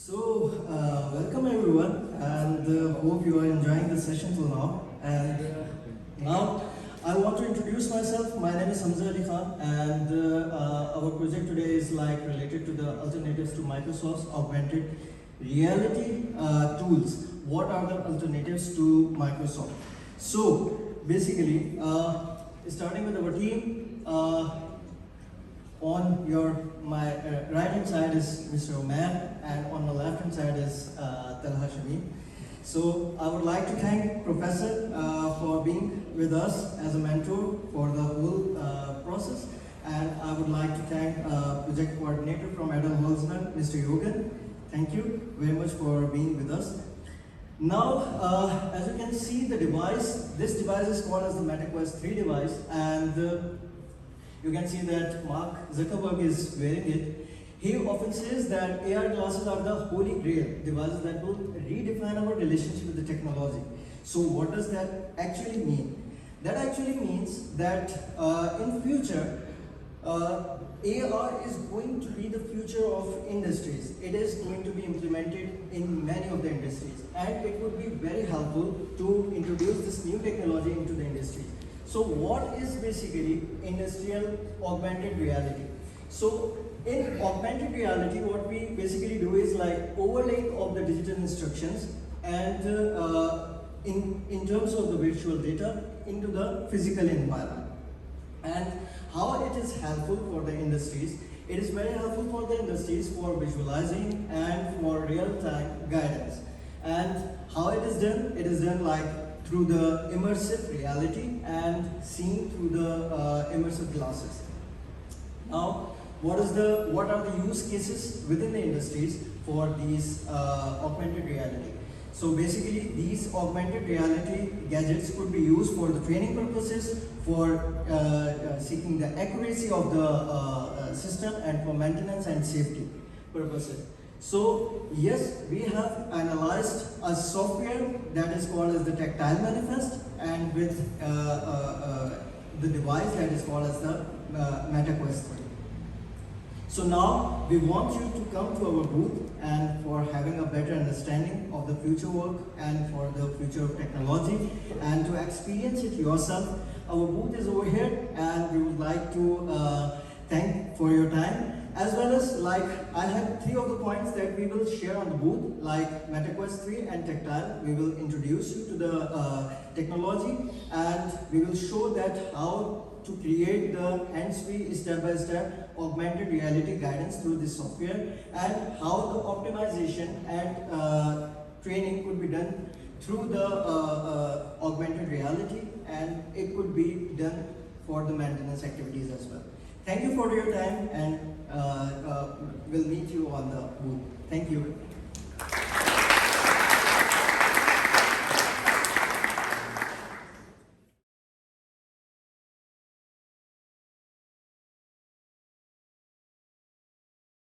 Welcome everyone, and hope you are enjoying the session till now. And now, I want to introduce myself. My name is Hamza Ali Khan, and our project today is related to the alternatives to Microsoft's augmented reality tools. What are the alternatives to Microsoft? So, basically, starting with our team. On my right hand side is Mr. Oman, and on the left hand side is Talha Shamim. So I would like to thank Professor for being with us as a mentor for the whole process, and I would like to thank project coordinator from Adel Holzman, Mr. Yogan. Thank you very much for being with us. Now, as you can see, this device is called as the MetaQuest 3 device, and you can see that Mark Zuckerberg is wearing it. He often says that AR glasses are the holy grail devices that will redefine our relationship with the technology. So what does that actually mean? That actually means that in future, AR is going to be the future of industries. It is going to be implemented in many of the industries, and it would be very helpful to introduce this new technology into the industry. So what is basically industrial augmented reality? So in augmented reality, what we basically do is overlaying of the digital instructions and in terms of the virtual data into the physical environment. And how it is helpful for the industries? It is very helpful for the industries for visualizing and for real-time guidance. And how it is done? It is done through the immersive reality and seeing through the immersive glasses. Now, what are the use cases within the industries for these augmented reality? So basically, these augmented reality gadgets could be used for the training purposes, for seeking the accuracy of the system, and for maintenance and safety purposes. So yes, we have analyzed a software that is called as the Tactile Manifest, and with the device that is called as the MetaQuest 3. So now we want you to come to our booth and for having a better understanding of the future work and for the future of technology and to experience it yourself. Our booth is over here, and we would like to thank for your time. As well as I have 3 of the points that we will share on the booth, like MetaQuest 3 and Tactile. We will introduce you to the technology, and we will show that how to create the hands-free step-by-step augmented reality guidance through this software, and how the optimization and training could be done through the augmented reality, and it could be done for the maintenance activities as well. Thank you for your time, and we'll meet you on the booth. Thank you.